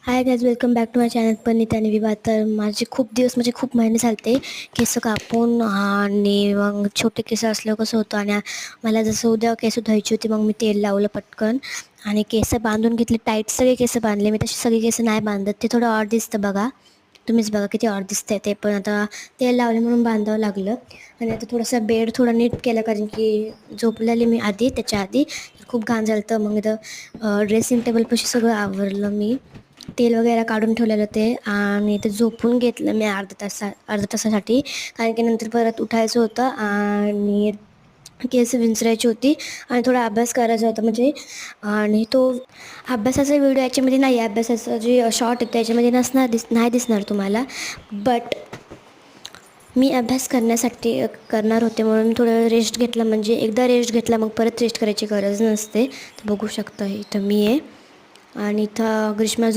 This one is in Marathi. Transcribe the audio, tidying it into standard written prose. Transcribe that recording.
High guys, welcome back to my channel Puneet आणि विवाह. तर माझे खूप दिवस म्हणजे खूप महिने झालते केस कापून आणि मग छोटे केस असल्यावर कसं होतं. आणि मला जसं उद्या केस धुवायची होती, मग मी तेल लावलं पटकन आणि केस बांधून घेतले. टाईट सगळे केस बांधले मी. तशी सगळी केस नाही बांधत, ते थोडं ऑड दिसतं बघा. तुम्हीच बघा किती ऑड दिसतंय ते. पण आता तेल लावले म्हणून बांधावं लागलं. आणि आता थोडासा बेड थोडा नीट केला, कारण की झोपलेली मी आधी, त्याच्या आधी खूप घाण झालं. तर मग इथं ड्रेसिंग टेबलपाशी सगळं आवरलं मी. तेल वगैरे काढून ठेवलेलं ते, आणि ते झोपून घेतलं मी अर्ध्या तासासाठी, कारण की नंतर परत उठायचं होतं आणि केस विंचरायची होती आणि थोडा अभ्यास करायचा होता म्हणजे. आणि तो अभ्यासाचा व्हिडिओ याच्यामध्ये नाही आहे, अभ्यासाचा जे शॉर्ट आहे त्याच्यामध्ये नाही दिसणार तुम्हाला. बट मी अभ्यास करणार होते म्हणून थोडं रेस्ट घेतला. म्हणजे एकदा रेस्ट घेतला मग परत रेस्ट करायची गरज नसते. तर बघू शकता इथं मी आहे आणि इथं ग्रीष्मा